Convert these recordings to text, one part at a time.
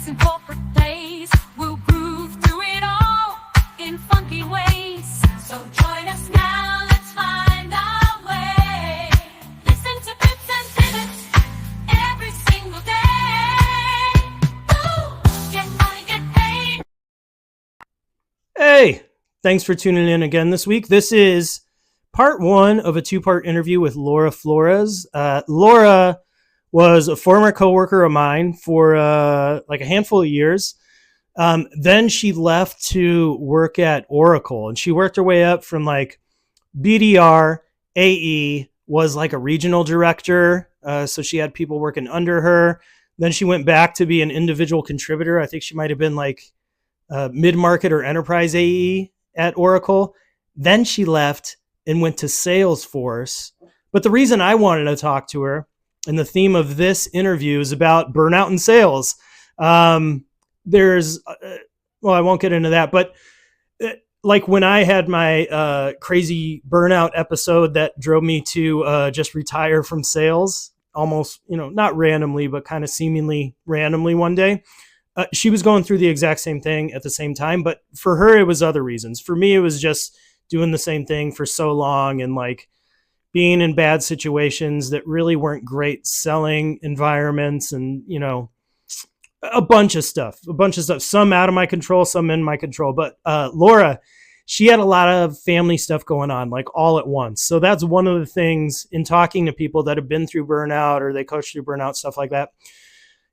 chasing corporate plays. We'll groove through it all in funky ways. So join us now, let's find our way. Listen to bits and pivots every single day. Ooh, get money, get paid. Hey, thanks for tuning in again this week. This is part one of a two-part interview with Laura Flores. Laura was a former coworker of mine for like a handful of years. Then she left to work at Oracle, and she worked her way up from like BDR, AE, was like a regional director. So she had people working under her. Then she went back to be an individual contributor. I think she might have been like mid-market or enterprise AE at Oracle. Then she left and went to Salesforce. But the reason I wanted to talk to her, and the theme of this interview, is about burnout in sales. There's, well, I won't get into that, but like when I had my crazy burnout episode that drove me to just retire from sales, almost, not randomly, but kind of seemingly randomly one day. She was going through the exact same thing at the same time, but for her, it was other reasons. For me, it was just doing the same thing for so long and like being in bad situations that really weren't great selling environments and, a bunch of stuff, some out of my control, some in my control. But Laura, she had a lot of family stuff going on, like all at once. So that's one of the things in talking to people that have been through burnout or they coach through burnout, stuff like that.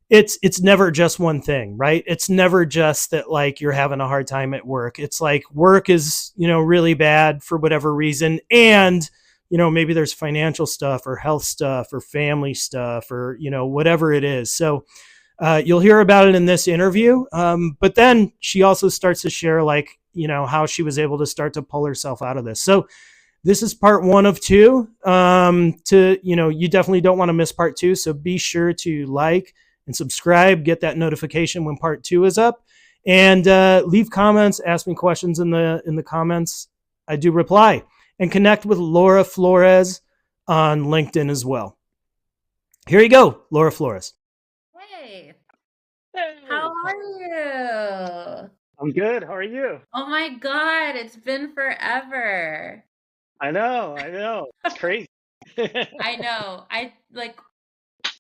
It's never just one thing, right? It's never just that like you're having a hard time at work. It's like work is, really bad for whatever reason. And, maybe there's financial stuff or health stuff or family stuff or, whatever it is. So you'll hear about it in this interview. But then she also starts to share like, how she was able to start to pull herself out of this. So this is part one of two. You definitely don't want to miss part two. So be sure to like and subscribe, get that notification when part two is up, and leave comments, ask me questions in the comments. I do reply. And connect with Laura Flores on LinkedIn as well. Here you go, Laura Flores. Hey, Hey, how are you? I'm good. How are you? Oh my God, it's been forever. I know. It's crazy. I know.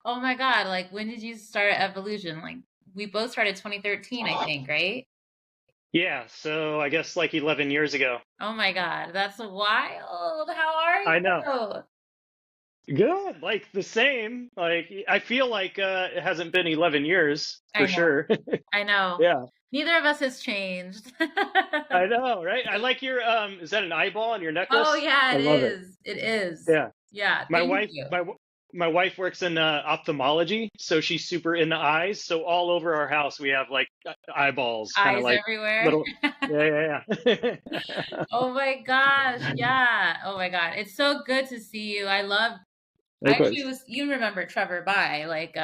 Oh my God, like when did you start Evolution? Like we both started 2013, I think, right? Yeah, so I guess like 11 years ago. Oh my God, that's wild. How are you? I know. Good. Like the same. Like I feel like it hasn't been 11 years I for know. sure. I know. Yeah, Neither of us has changed. I know, right? I like your is that an eyeball on your necklace? Oh yeah, I it love is. It is. Yeah. Yeah, My thank wife you. my wife works in ophthalmology, so she's super into eyes. So all over our house we have like eyeballs, kind of Eyes like everywhere. little. Yeah. Oh my gosh, yeah. Oh my God. It's so good to see you. You remember Trevor By, like,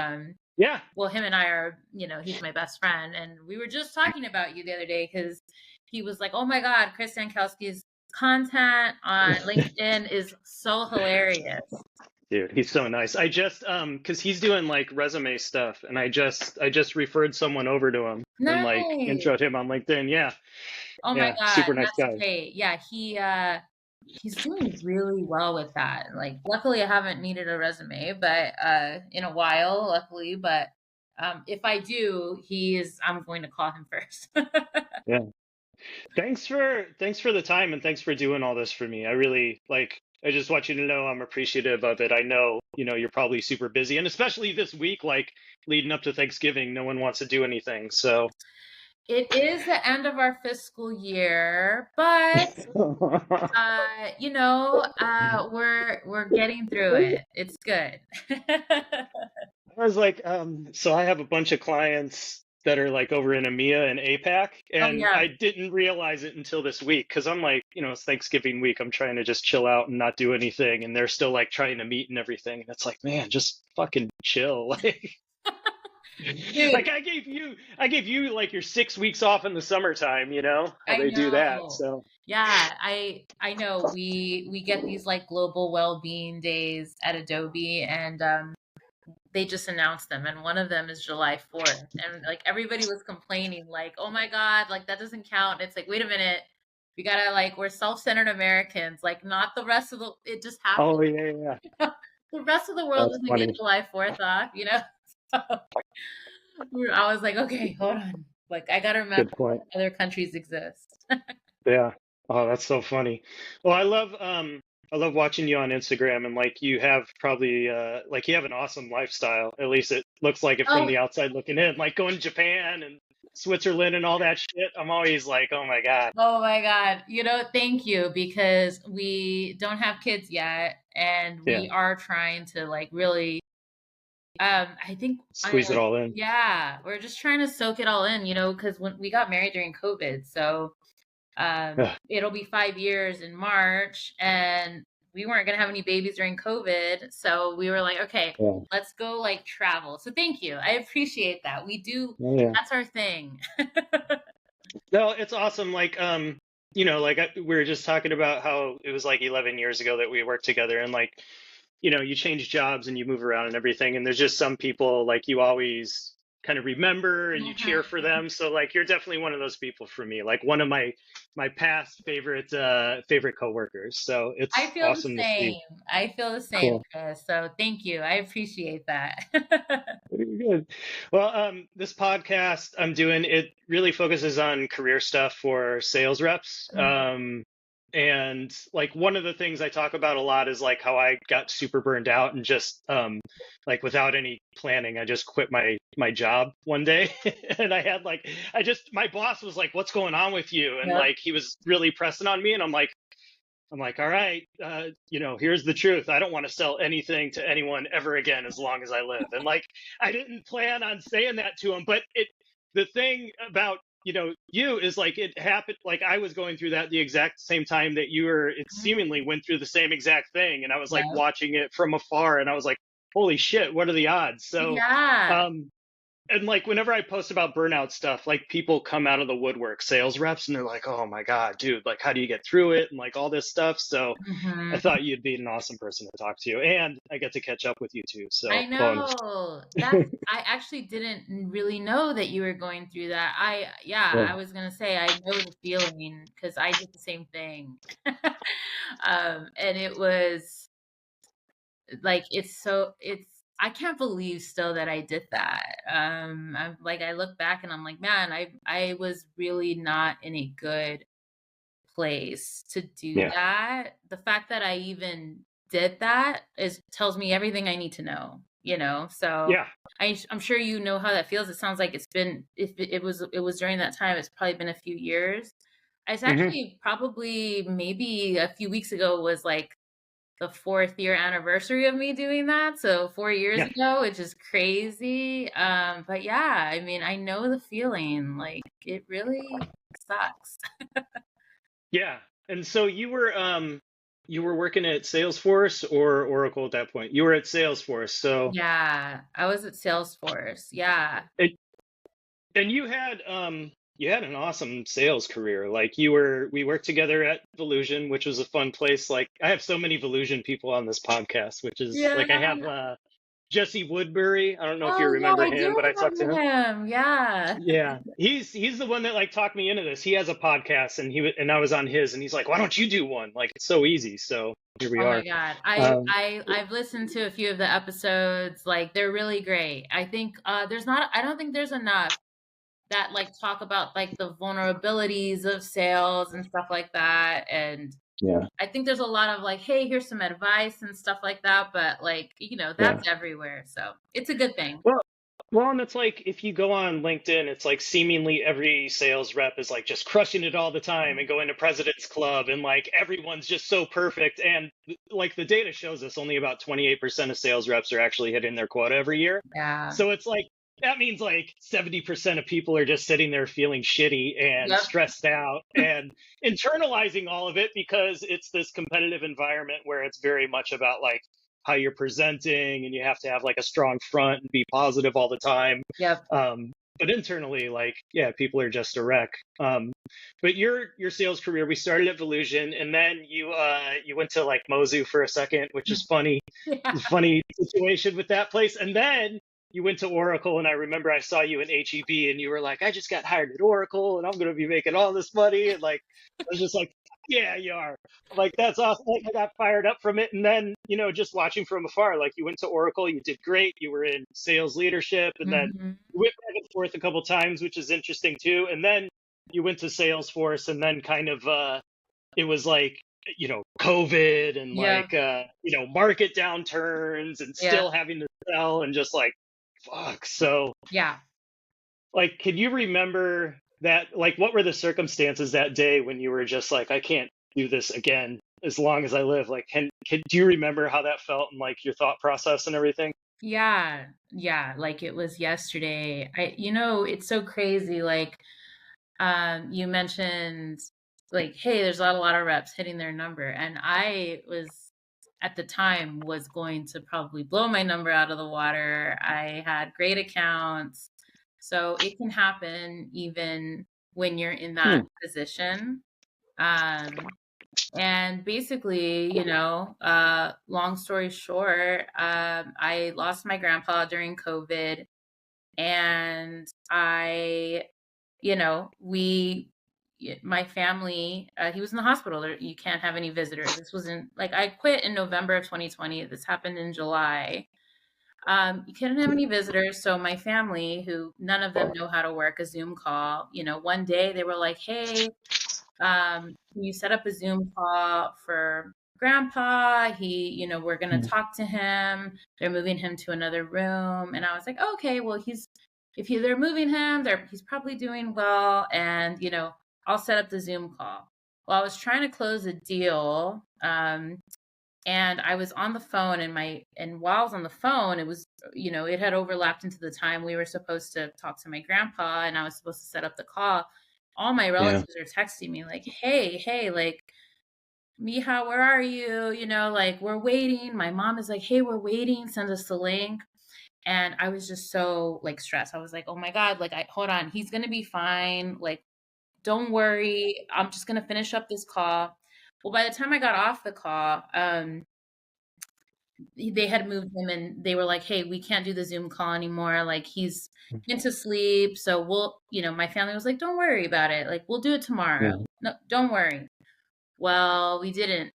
Yeah. well, him and I are, he's my best friend. And we were just talking about you the other day because he was like, oh my God, Chris Stankowski's content on LinkedIn is so hilarious. Dude, he's so nice. I just because he's doing like resume stuff, and I just referred someone over to him and like Nice. introed him on LinkedIn. Yeah. Oh my God, Super nice that's guy. great. Yeah, he's doing really well with that. Like, luckily I haven't needed a resume, but in a while, luckily. But if I do, I'm going to call him first. Yeah. Thanks for the time and thanks for doing all this for me. I really I just want you to know I'm appreciative of it. I know, you're probably super busy, and especially this week, like leading up to Thanksgiving, no one wants to do anything. So It is the end of our fiscal year, but we're getting through it. It's good. I was like, so I have a bunch of clients that are like over in EMEA and APAC, Oh and yeah. I didn't realize it until this week because I'm like, it's Thanksgiving week. I'm trying to just chill out and not do anything, and they're still like trying to meet and everything. And it's like, man, just fucking chill. Dude, Like I gave you like your 6 weeks off in the summertime, how they do that. So yeah, I know we get these like global well-being days at Adobe, and they just announced them, and one of them is July 4th. And like everybody was complaining, like, oh my God, like that doesn't count. It's like, wait a minute. We gotta like we're self-centered Americans, like not the rest of the it just Oh happened. yeah, yeah. The rest of the world That's doesn't get funny. July 4th off, you know? So I was like, okay, hold on. Like I gotta remember Good point. other countries exist. Yeah. Oh, that's so funny. Well, I love watching you on Instagram, and like you have probably like you have an awesome lifestyle. At least it looks like it from Oh, the outside looking in. Like going to Japan and Switzerland and all that shit. I'm always like, oh my God. oh my God. You know, thank you because we don't have kids yet and Yeah. we are trying to like really I think I Squeeze it like all in. yeah, we're just trying to soak it all in, you know, because when we got married during COVID, so Yeah. it'll be 5 years in March, and we weren't gonna have any babies during COVID, so we were like, okay, Yeah. let's go like travel. So thank you, I appreciate that. We do Yeah. that's our thing. No, it's awesome. Like, like we were just talking about how it was like 11 years ago that we worked together, and like, you change jobs and you move around and everything, and there's just some people like you always kind of remember and you cheer for Mhm. them. So like, you're definitely one of those people for me. Like one of my past favorite coworkers. So I it's feel the awesome to see. same. I feel the same, Cool. Chris. So thank you. I appreciate that. Very good. Well, this podcast I'm doing, it really focuses on career stuff for sales reps. Mhm. And like one of the things I talk about a lot is like how I got super burned out and just like without any planning, I just quit my job one day. And I had like my boss was like, "What's going on with you?" And Yep. like he was really pressing on me, and I'm like, all right, here's the truth. I don't want to sell anything to anyone ever again as long as I live. And like, I didn't plan on saying that to him, but the thing about, you is like it happened, like I was going through that the exact same time that it Mhm. seemingly went through the same exact thing. And I was like Yep. watching it from afar, and I was like, holy shit, what are the odds? So, Yeah. um, and like whenever I post about burnout stuff, like people come out of the woodwork, sales reps, and they're like, "Oh my God, dude, like how do you get through it?" and like all this stuff. So I Mhm. thought you'd be an awesome person to talk to, and I get to catch up with you too. So I bonus. know. That's I actually didn't really know that you were going through that. Yeah, Yeah. I was gonna say I know the feeling because I did the same thing. And it was like it's I can't believe still that I did that. I'm like I look back and I'm like, man, I was really not in a good place to do Yeah. that. The fact that I even did that is tells me everything I need to know, you know? So Yeah. I'm sure you know how that feels. It sounds like it's been if it was during that time, it's probably been a few years. It's Hmm. actually probably maybe a few weeks ago was like the 4th year anniversary of me doing that. So 4 years Yeah. ago, which is crazy. But yeah, I mean, I know the feeling. Like it really sucks. Yeah. And so you were working at Salesforce or Oracle at that point. You were at Salesforce. So Yeah, I was at Salesforce. Yeah. it, and you had an awesome sales career. Like we worked together at Volusion, which was a fun place. Like I have so many Volusion people on this podcast, which is Yeah. like I have Jesse Woodbury. I don't know if you Oh, yeah, remember I him, do but I talked to remember him. him. Yeah. Yeah, he's the one that like talked me into this. He has a podcast, and I was on his, and he's like, "Why don't you do one? Like it's so easy." So here we Oh my are. God. Um, I've listened to a few of the episodes. Like they're really great. I think I don't think there's enough that like talk about like the vulnerabilities of sales and stuff like that. And yeah, I think there's a lot of like, hey, here's some advice and stuff like that. But like, you know, yeah. that's everywhere. So it's a good thing. Well, and it's like if you go on LinkedIn, it's like seemingly every sales rep is like just crushing it all the time and going to President's Club, and like everyone's just so perfect. And like the data shows us only about 28% of sales reps are actually hitting their quota every year. Yeah. So it's like that means like 70% of people are just sitting there feeling shitty and Yep. stressed out and internalizing all of it because it's this competitive environment where it's very much about like how you're presenting, and you have to have like a strong front and be positive all the time. Yep. Um, but internally, like, yeah, people are just a wreck. But your sales career, we started at Volusion, and then you went to like Mozu for a second, which is funny. Yeah. Funny situation with that place, and then you went to Oracle, and I remember I saw you in HEB, and you were like, I just got hired at Oracle, and I'm going to be making all this money, and like, I was just like, yeah, you are. Like, that's awesome. Like, I got fired up from it, and then just watching from afar, like, you went to Oracle, you did great, you were in sales leadership, and then Hmm. you went back and forth a couple times, which is interesting too, and then you went to Salesforce, and then kind of it was like COVID and Yeah. like market downturns and Yeah. still having to sell and just like fuck. So Yeah. like, can you remember that? Like, what were the circumstances that day when you were just like, I can't do this again as long as I live? Like, can do you remember how that felt and like your thought process and everything? Yeah. Yeah. Like it was yesterday. It's so crazy. Like, you mentioned like, hey, there's a lot of reps hitting their number. And I was at the time was going to probably blow my number out of the water. I had great accounts. So it can happen even when you're in that Hmm. position. Um, and basically, long story short, I lost my grandpa during COVID, and my family, he was in the hospital. You can't have any visitors. This wasn't like I quit in November of 2020. This happened in July. You couldn't have any visitors. So my family, who none of them know how to work a Zoom call, one day they were like, hey, can you set up a Zoom call for grandpa? We're going to talk to him. They're moving him to another room. And I was like, okay, well, they're moving him, he's probably doing well. And, I'll set up the Zoom call. Well, I was trying to close a deal. And I was on the phone and while I was on the phone, it was, it had overlapped into the time we were supposed to talk to my grandpa and I was supposed to set up the call. All my relatives are texting me like, hey, like, Mija, where are you? Like, we're waiting. My mom is like, hey, we're waiting. Send us the link. And I was just so like stressed. I was like, oh my God, like, hold on. He's going to be fine. Like, don't worry. I'm just going to finish up this call. Well, by the time I got off the call, they had moved him and they were like, hey, we can't do the Zoom call anymore. Like he's into sleep. So my family was like, don't worry about it. Like we'll do it tomorrow. No, don't worry. Well, we didn't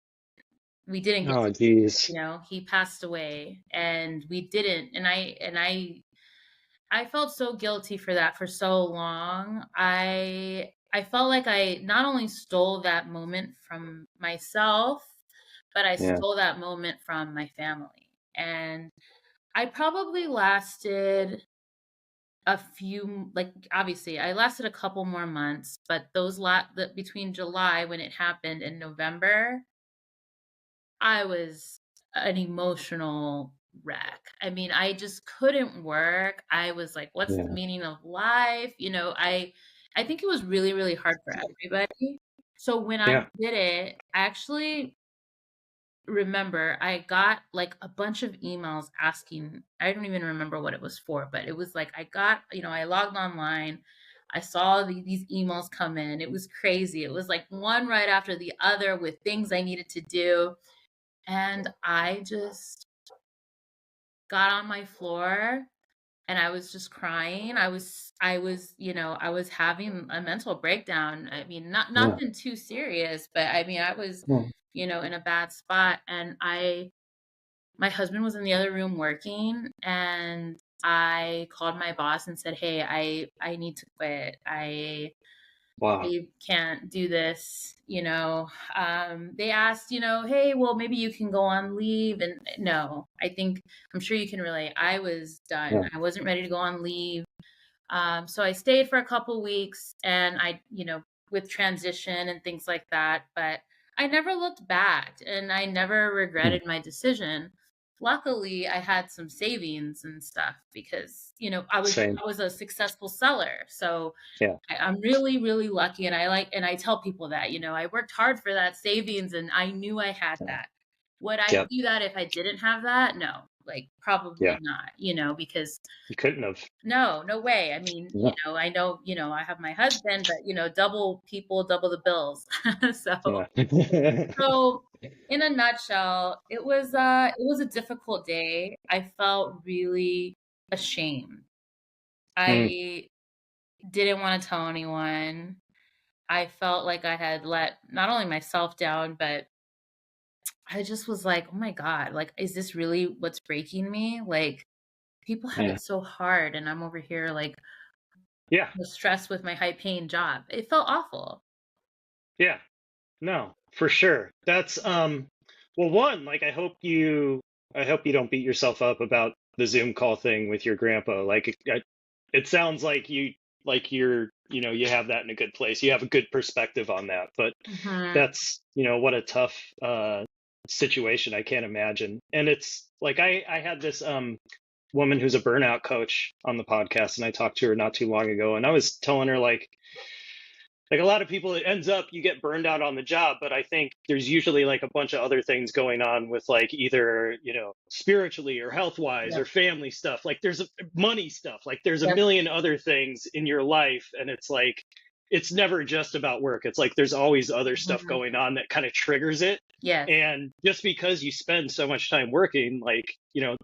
get Oh, to, geez. he passed away and we didn't. And I felt so guilty for that for so long. I felt like I not only stole that moment from myself, but I stole that moment from my family. And I probably lasted obviously I lasted a couple more months, but between July when it happened and November, I was an emotional wreck. I mean, I just couldn't work. I was like, what's the meaning of life? I think it was really, really hard for everybody. So when I did it, I actually remember I got like a bunch of emails asking, I don't even remember what it was for, but it was like I logged online. I saw these emails come in. It was crazy. It was like one right after the other with things I needed to do. And I just got on my floor and I was just crying. I was having a mental breakdown. I mean, nothing too serious, but I mean, I was, in a bad spot. And my husband was in the other room working and I called my boss and said, hey, I need to quit. I can't do this, they asked, hey, well, maybe you can go on leave. And no, I'm sure you can relate. I was done. I wasn't ready to go on leave. So I stayed for a couple weeks and with transition and things like that, but I never looked back and I never regretted my decision. Luckily, I had some savings and stuff because, Same. I was a successful seller. So Yeah. I'm really, really lucky. And I tell people that, I worked hard for that savings and I knew I had that. Would I do that if I didn't have that? No. Like, probably Yeah. not, because You couldn't have. no, no way. I mean, Yeah. I know, I have my husband, but double people, double the bills. So, Yeah. so in a nutshell, it was a difficult day. I felt really ashamed. Mm, I didn't want to tell anyone. I felt like I had let not only myself down, but I just was like, "Oh my God, like, is this really what's breaking me?" Like, people have yeah. it so hard, and I'm over here like Yeah. stressed with my high paying job. It felt awful. Yeah. No, for sure. That's well, one, like I hope you don't beat yourself up about the Zoom call thing with your grandpa. Like it sounds like you have that in a good place. You have a good perspective on that. But Mhm. that's, what a tough situation. I can't imagine. And it's like I had this woman who's a burnout coach on the podcast, and I talked to her not too long ago, and I was telling her like a lot of people, it ends up you get burned out on the job, but I think there's usually like a bunch of other things going on with like either spiritually or health wise Yep. or family stuff. Like there's money stuff, like there's a Yep. million other things in your life, and it's like it's never just about work. It's like there's always other stuff Mhm. going on that kind of triggers it. Yes. And just because you spend so much time working, like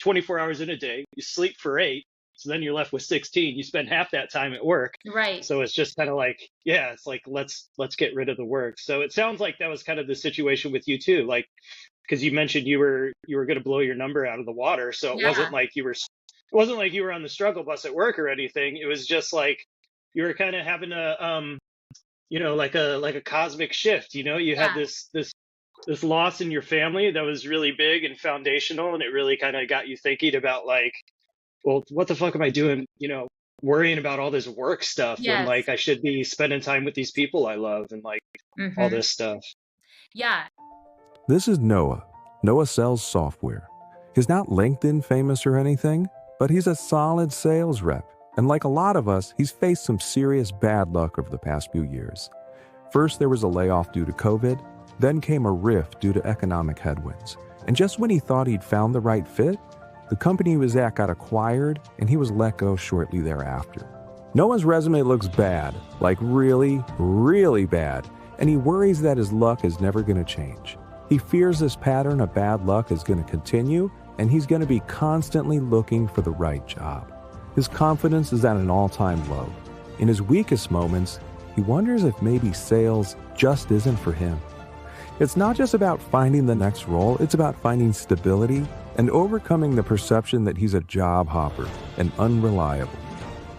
24 hours in a day, you sleep for 8, so then you're left with 16. You spend half that time at work. Right. So it's just kind of like, yeah, it's like let's get rid of the work. So it sounds like that was kind of the situation with you too. Like because you mentioned you were going to blow your number out of the water. So Yeah. it wasn't like you were on the struggle bus at work or anything. It was just like you were kind of having a like a cosmic shift. You had Yeah. this loss in your family that was really big and foundational, and it really kind of got you thinking about like, well, what the fuck am I doing, worrying about all this work stuff when Yes. like I should be spending time with these people I love and like all Mhm. this stuff. Yeah. This is Noah. Noah sells software. He's not LinkedIn famous or anything, but he's a solid sales rep. And like a lot of us, he's faced some serious bad luck over the past few years. First, there was a layoff due to COVID, then came a rift due to economic headwinds. And just when he thought he'd found the right fit, the company he was at got acquired and he was let go shortly thereafter. Noah's resume looks bad, like really, really bad, and he worries that his luck is never going to change. He fears this pattern of bad luck is going to continue, and he's going to be constantly looking for the right job. His confidence is at an all-time low. In his weakest moments, he wonders if maybe sales just isn't for him. It's not just about finding the next role, it's about finding stability and overcoming the perception that he's a job hopper and unreliable.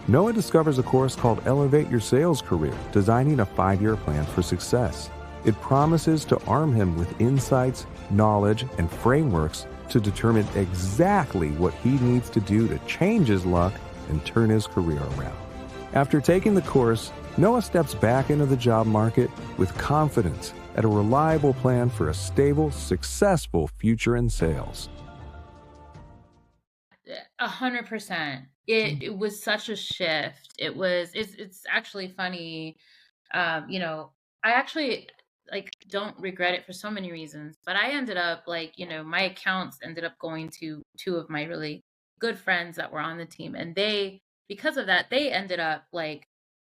Noah discovers a course called Elevate Your Sales Career, designing a 5-year plan for success. It promises to arm him with insights, knowledge, and frameworks to determine exactly what he needs to do to change his luck and turn his career around. After taking the course, Noah steps back into the job market with confidence and a reliable plan for a stable, successful future in sales. 100%. It was such a shift. It's actually funny. I actually like don't regret it for so many reasons, but I ended up like, my accounts ended up going to two of my really good friends that were on the team, and because of that, they ended up like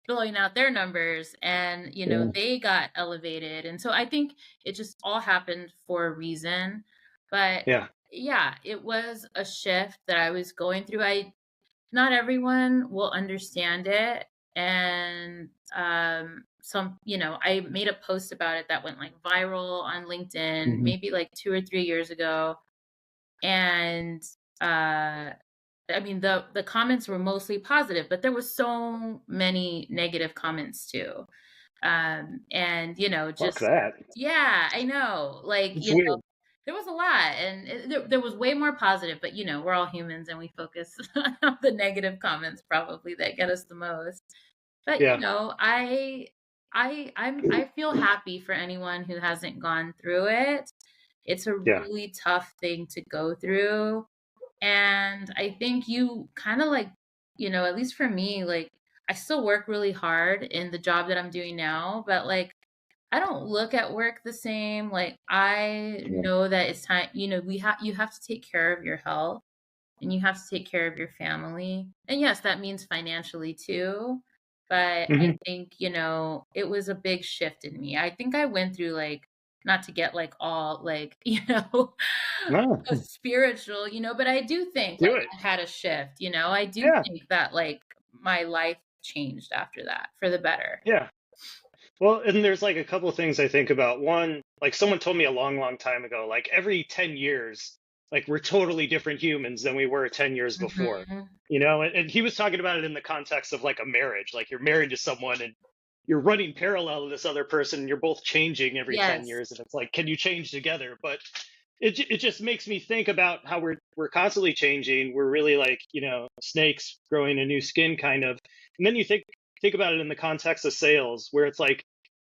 blowing out their numbers, and Yeah. they got elevated. And so I think it just all happened for a reason. But Yeah. yeah, it was a shift that I was going through. I Not everyone will understand it, and I made a post about it that went like viral on LinkedIn Hmm. maybe like 2 or 3 years ago. And uh I mean, the comments were mostly positive, but there was so many negative comments too. And Fuck just that. yeah, I know. Like, It's weird. there was a lot, and there was way more positive, but we're all humans and we focus on the negative comments probably that get us the most. But Yeah. I feel happy for anyone who hasn't gone through it. It's a Yeah. really tough thing to go through. And I think you kind of like, at least for me, like I still work really hard in the job that I'm doing now, but like I don't look at work the same. Like I Yeah. know that it's time, you have to take care of your health. and you have to take care of your family. And yes, that means financially too. But I Hmm. think, it was a big shift in me. I think I went through like, not to get like all like, No, spiritual, but I do think do like it. I had a shift, I do Yeah, think that like my life changed after that for the better. yeah. Well, and there's like a couple of things I think about. One, like someone told me a long, long time ago, like every 10 years, like we're totally different humans than we were 10 years before. Mhm. And he was talking about it in the context of like a marriage. Like you're married to someone and you're running parallel to this other person and you're both changing every 10 Yes. years. And it's like, can you change together? But it just makes me think about how we're constantly changing. We're really like, snakes growing a new skin kind of. And then you think about it in the context of sales, where it's like,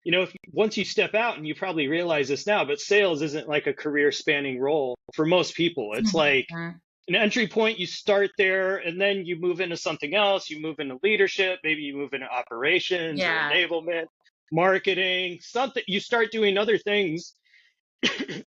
if once you step out, and you probably realize this now, but sales isn't like a career spanning role for most people. It's like Mhm. an entry point, you start there and then you move into something else. You move into leadership, maybe you move into operations or Yeah. enablement, marketing, something. You start doing other things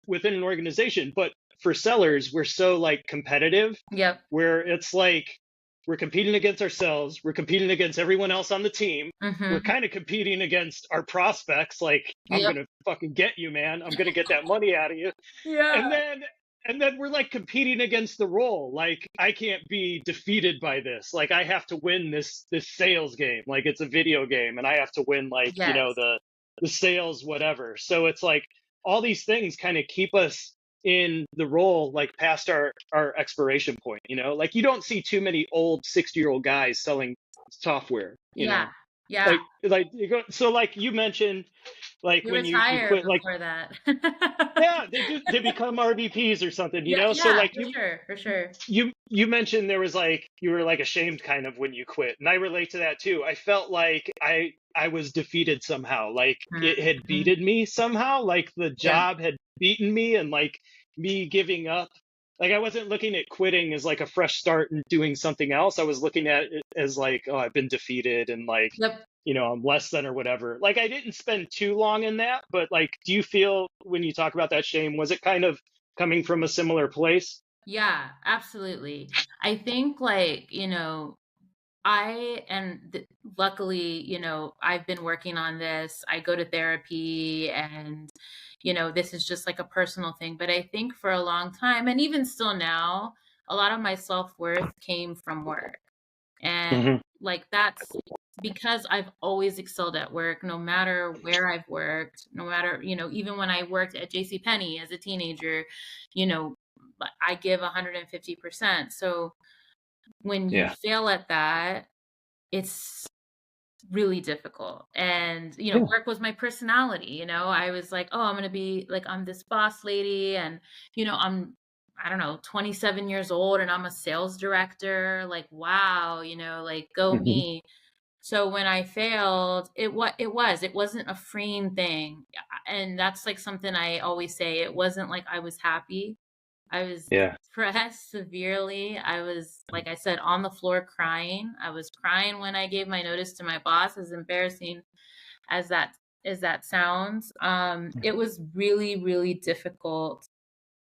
within an organization. But for sellers, we're so like competitive, Yep. where it's like we're competing against ourselves, we're competing against everyone else on the team, we're Mhm. kind of competing against our prospects. Like, I'm Yep. gonna fucking get you, man. I'm gonna get that money out of you. Yeah. And then we're like competing against the role. Like, I can't be defeated by this. Like, I have to win this sales game. Like, it's a video game and I have to win, like, Yes. the sales whatever. So it's like all these things kind of keep us in the role like past our expiration point. Like, you don't see too many old 60-year-old guys selling software. Yeah. Yeah. Like you go, so like you mentioned, like We when you retire quit, like, before that. yeah, they become RVPs or something. Yeah, So yeah, like for sure, for sure. you mentioned there was like you were like ashamed kind of when you quit, and I relate to that too. I felt like I was defeated somehow, like it had Mhm. beaten me somehow, like the Yeah. job had beaten me, and like me giving up. Like, I wasn't looking at quitting as like a fresh start and doing something else. I was looking at it as like, oh, I've been defeated and like, Yep. I'm less than or whatever. Like, I didn't spend too long in that, but like, do you feel when you talk about that shame, was it kind of coming from a similar place? Yeah, absolutely. I think like, I and luckily, I've been working on this. I go to therapy and this is just like a personal thing, but I think for a long time and even still now, a lot of my self-worth came from work. And Hmm. like that's because I've always excelled at work, no matter where I've worked, no matter, even when I worked at J.C. Penney as a teenager, you know, I give 150%. So when you Yeah. fail at that, it's really difficult. And, Yeah. work was my personality, I was like, oh, I'm going to be like, I'm this boss lady. And, I don't know, 27 years old and I'm a sales director. Like, wow, like go Hmm. me. So when I failed, it wasn't a freeing thing. And that's like something I always say. It wasn't like I was happy. I was Yeah. depressed severely. I was, like I said, on the floor crying. I was crying when I gave my notice to my boss, as embarrassing as that sounds. It was really, really difficult.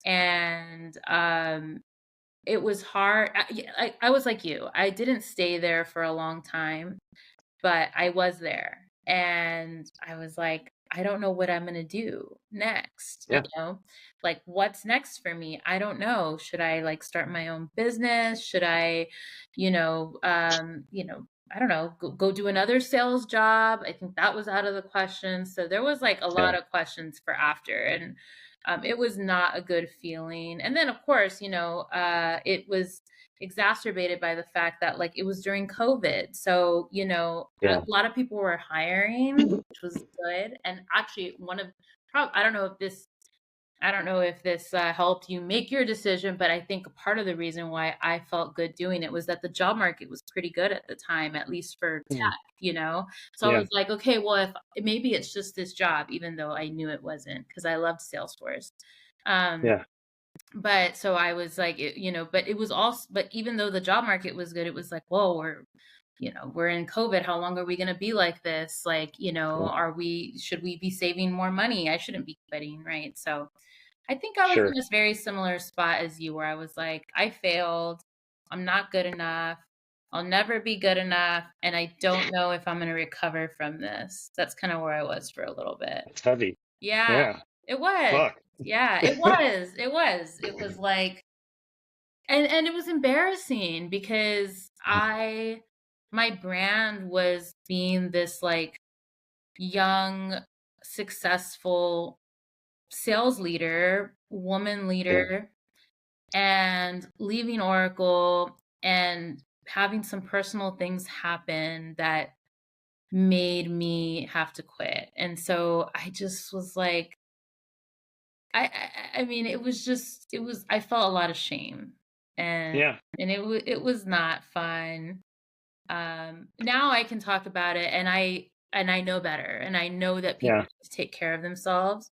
And it was hard. I was like you. I didn't stay there for a long time, but I was there. And I was like, I don't know what I'm going to do next, Yeah. Like what's next for me? I don't know. Should I like start my own business? Should I, I don't know, go do another sales job? I think that was out of the question. So there was like a lot Yeah. of questions for after, and it was not a good feeling. And then of course, it was exacerbated by the fact that like it was during COVID. So, a Yeah. lot of people were hiring, which was good. And actually I don't know if this helped you make your decision, but I think a part of the reason why I felt good doing it was that the job market was pretty good at the time, at least for Mm. tech. So I Yeah. was like, okay, well, if maybe it's just this job, even though I knew it wasn't, because I loved Salesforce. Um, Yeah. but so I was like, but it was also, but even though the job market was good, it was like, whoa, we're in COVID. How long are we going to be like this? Like, Yeah. should we be saving more money? I shouldn't be quitting. Right. So I think I was in Sure. this very similar spot as you, where I was like, I failed. I'm not good enough. I'll never be good enough. And I don't know if I'm going to recover from this. That's kind of where I was for a little bit. It's heavy. Yeah, Yeah. it was. Fuck. Yeah, it was. It was. It was like, and it was embarrassing because my brand was being this like young, successful sales leader, woman Yeah. leader, and leaving Oracle and having some personal things happen that made me have to quit. And so I just was like, I mean, it was just, I felt a lot of shame, and Yeah. it was not fun. Now I can talk about it, and I know better, and I know that people Yeah. need to take care of themselves.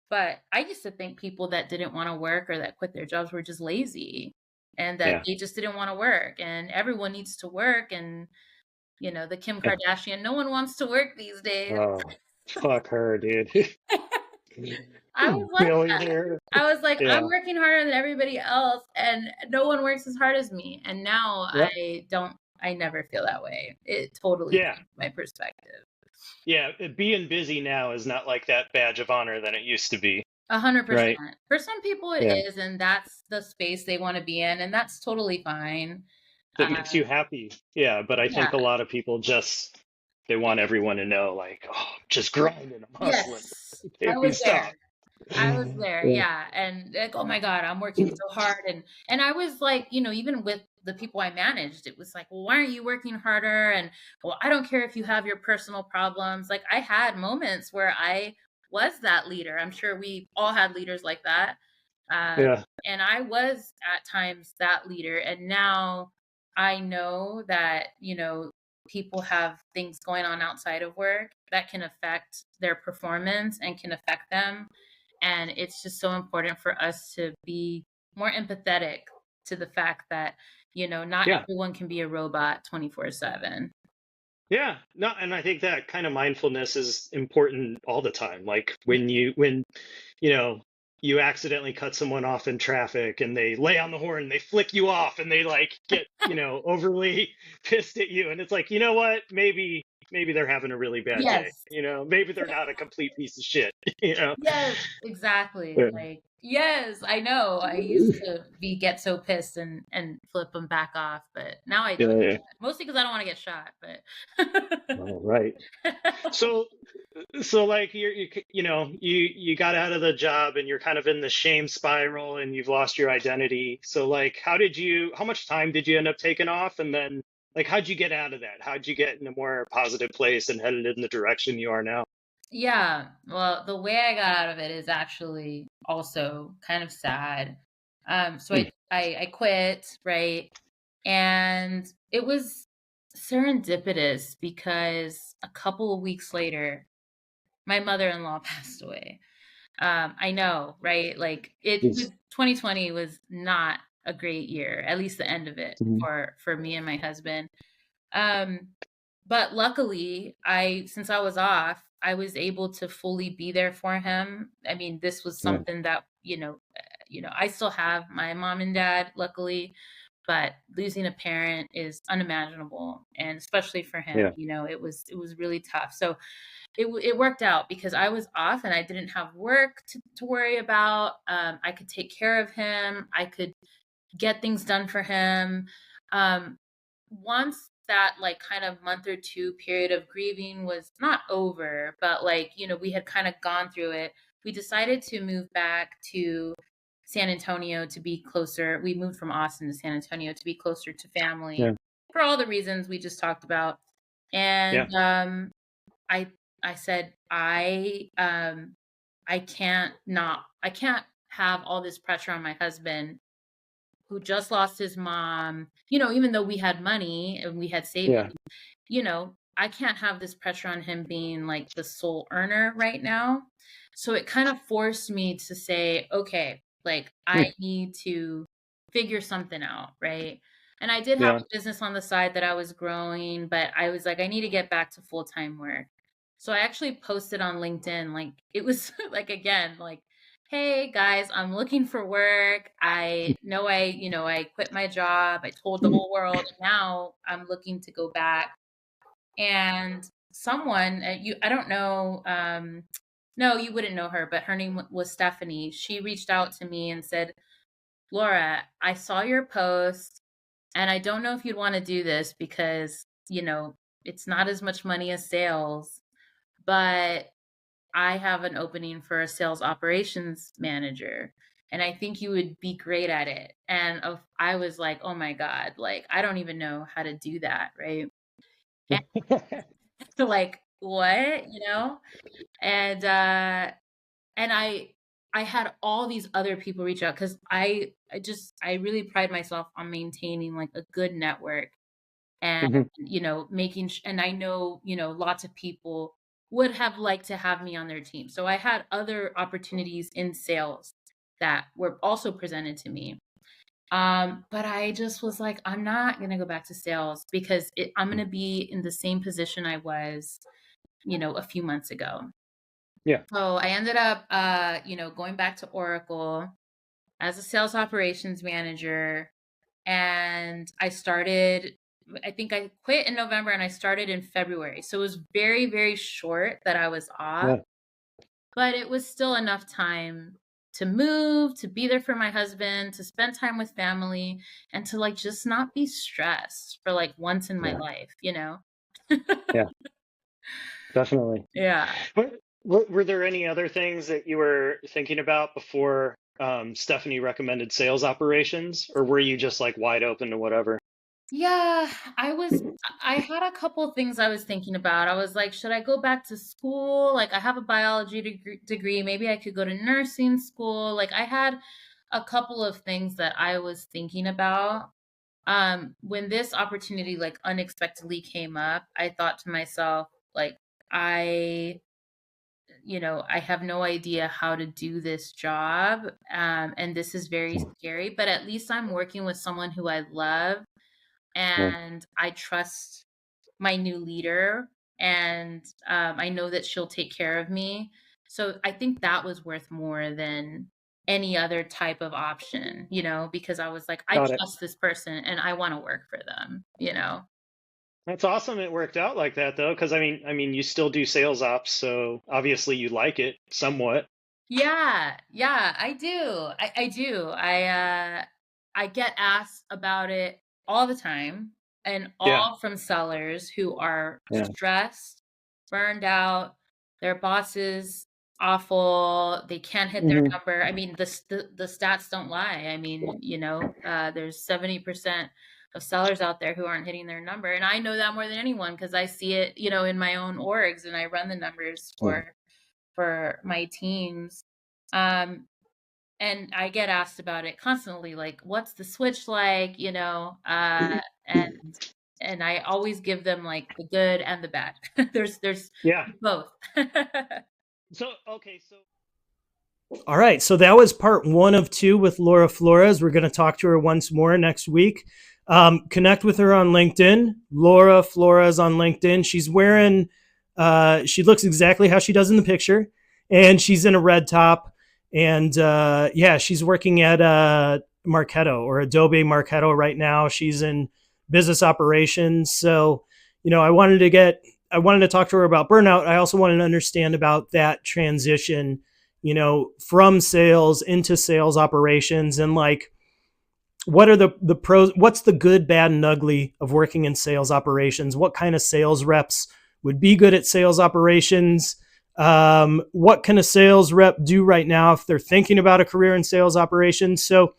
But I used to think people that didn't want to work or that quit their jobs were just lazy, and that Yeah. they just didn't want to work, and everyone needs to work. And the Kim Kardashian, no one wants to work these days. Oh, fuck her, dude. I was like that. Billionaire. I was like, Yeah. I'm working harder than everybody else, and no one works as hard as me. And now Yep. I never feel that way. It totally Yeah. changed my perspective. Yeah. Being busy now is not like that badge of honor that it used to be. 100%. Right. For some people it Yeah. is, and that's the space they want to be in, and that's totally fine. That makes you happy. Yeah. But I Yeah. think a lot of people they want everyone to know, like, oh, I'm just grinding, I'm hustling. Yes, Can't I be was there. stopped. I was there, yeah. And like, oh my God, I'm working so hard. And I was like, even with the people I managed, it was like, well, why aren't you working harder? And well, I don't care if you have your personal problems. Like, I had moments where I was that leader. I'm sure we all had leaders like that. Yeah. And I was at times that leader. And now I know that, people have things going on outside of work that can affect their performance and can affect them. And it's just so important for us to be more empathetic to the fact that, not Yeah. everyone can be a robot 24/7. Yeah. No, and I think that kind of mindfulness is important all the time. Like when you know, you accidentally cut someone off in traffic and they lay on the horn, they flick you off and they like get, overly pissed at you. And it's like, you know what? Maybe they're having a really bad day. Yes. Maybe they're not a complete piece of shit. Yes, exactly. Yeah. Like, yes, I know. I used to get so pissed and flip them back off, but now I don't. Yeah. Mostly because I don't want to get shot, but All right. So like you got out of the job and you're kind of in the shame spiral and you've lost your identity. So like how much time did you end up taking off, and then like how'd you get out of that? How'd you get in a more positive place and headed in the direction you are now? Yeah, well, the way I got out of it is actually also kind of sad. So I quit, right? And it was serendipitous because a couple of weeks later, my mother-in-law passed away. I know, right? Like Jeez. 2020 was not a great year, at least the end of it Mhm. for me and my husband. But luckily, since I was off, I was able to fully be there for him. I mean, this was Yeah. something that, I still have my mom and dad, luckily, but losing a parent is unimaginable. And especially for him, Yeah. it was really tough. So it worked out because I was off and I didn't have work to worry about. I could take care of him. I could get things done for him. Once that like kind of month or two period of grieving was not over, but like, we had kind of gone through it, we decided to move back to San Antonio to be closer. We moved from Austin to San Antonio to be closer to family Yeah. for all the reasons we just talked about. And I said, I can't have all this pressure on my husband who just lost his mom, even though we had money and we had savings, I can't have this pressure on him being like the sole earner right now. So it kind of forced me to say, okay, like I need to figure something out, right? And I did have a business on the side that I was growing, but I was like, I need to get back to full-time work. So I actually posted on LinkedIn, like it was like, again, like hey guys, I'm looking for work. I know I quit my job. I told the whole world. And now I'm looking to go back. And someone, I don't know, no, you wouldn't know her, but her name was Stephanie. She reached out to me and said, Laura, I saw your post and I don't know if you'd want to do this because, it's not as much money as sales, but I have an opening for a sales operations manager and I think you would be great at it. And I was like, oh my God, like, I don't even know how to do that. Right. And so like, what, And, and I had all these other people reach out because I really pride myself on maintaining like a good network and Mhm. making and I know lots of people would have liked to have me on their team, so I had other opportunities in sales that were also presented to me, but I just was like, I'm not going to go back to sales because I'm going to be in the same position I was a few months ago. Yeah. So I ended up going back to Oracle as a sales operations manager, and I think I quit in November and I started in February. So it was very, very short that I was off, Yeah. but it was still enough time to move, to be there for my husband, to spend time with family, and to like just not be stressed for like once in my Yeah. life. Yeah. Definitely. Yeah. Were there any other things that you were thinking about before Stephanie recommended sales operations, or were you just like wide open to whatever? Yeah, I had a couple of things I was thinking about. I was like, should I go back to school? Like, I have a biology degree. Maybe I could go to nursing school. Like, I had a couple of things that I was thinking about. When this opportunity like unexpectedly came up, I thought to myself, like, I, I have no idea how to do this job. And this is very scary, but at least I'm working with someone who I love Yeah. and I trust my new leader, and I know that she'll take care of me. So I think that was worth more than any other type of option, because I was like, I Got it. trust this person and I want to work for them. That's awesome. It worked out like that though, because I mean, you still do sales ops, so obviously you like it somewhat. Yeah, yeah, I do. I do. I get asked about it all the time, and Yeah. all from sellers who are Yeah. stressed, burned out, their bosses awful, they can't hit their Hmm. number. I mean, the stats don't lie. I mean, there's 70% of sellers out there who aren't hitting their number, and I know that more than anyone because I see it, in my own orgs, and I run the numbers Yeah. for my teams. Um, and I get asked about it constantly, like, what's the switch like, and I always give them like the good and the bad. There's Yeah. both. So okay, so All right, so that was part 1 of 2 with Laura Flores. We're going to talk to her once more next week. Connect with her on LinkedIn, Laura Flores on LinkedIn. She's wearing, she looks exactly how she does in the picture, and she's in a red top. And yeah, she's working at Marketo or Adobe Marketo right now. She's in business operations. So, I wanted to talk to her about burnout. I also wanted to understand about that transition, from sales into sales operations, and like, what are the pros, what's the good, bad, and ugly of working in sales operations? What kind of sales reps would be good at sales operations? What can a sales rep do right now if they're thinking about a career in sales operations? So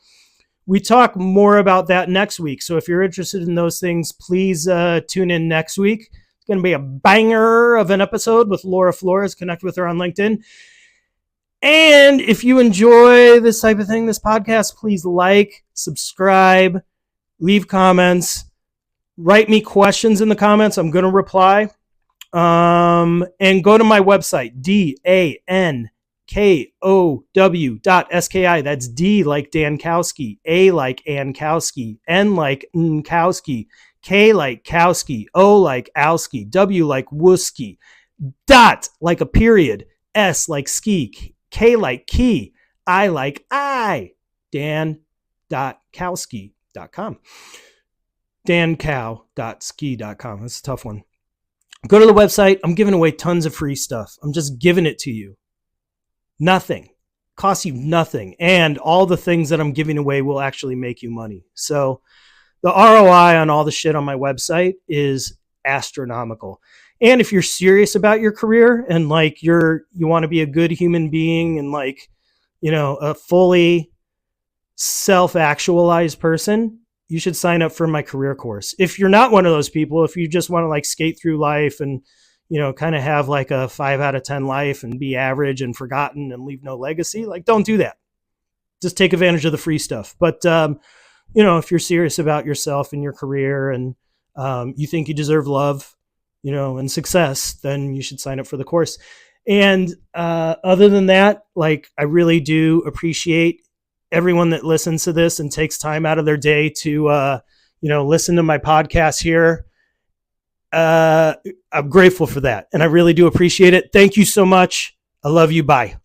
we talk more about that next week. So if you're interested in those things, please tune in next week. It's going to be a banger of an episode with Laura Flores. Connect with her on LinkedIn. And if you enjoy this type of thing, this podcast, please like, subscribe, leave comments, write me questions in the comments. I'm going to reply. And go to my website, dankow.ski. That's D like Dankowski, A like Ankowski, N like Nkowski, K like Kowski, O like Owski, W like Wooski, dot like a period, S like ski, K like key, I like I, dan.kowski.com. dancow.ski.com. That's a tough one. Go to the website. I'm giving away tons of free stuff. I'm just giving it to you. Nothing. Costs you nothing. And all the things that I'm giving away will actually make you money. So the ROI on all the shit on my website is astronomical. And if you're serious about your career and like you want to be a good human being and like, you know, a fully self-actualized person, you should sign up for my career course. If you're not one of those people, if you just want to like skate through life and, you know, kind of have like a 5 out of 10 life and be average and forgotten and leave no legacy, like don't do that. Just take advantage of the free stuff. But, you know, if you're serious about yourself and your career and you think you deserve love, you know, and success, then you should sign up for the course. And other than that, like I really do appreciate everyone that listens to this and takes time out of their day to, you know, listen to my podcast here. I'm grateful for that. And I really do appreciate it. Thank you so much. I love you. Bye.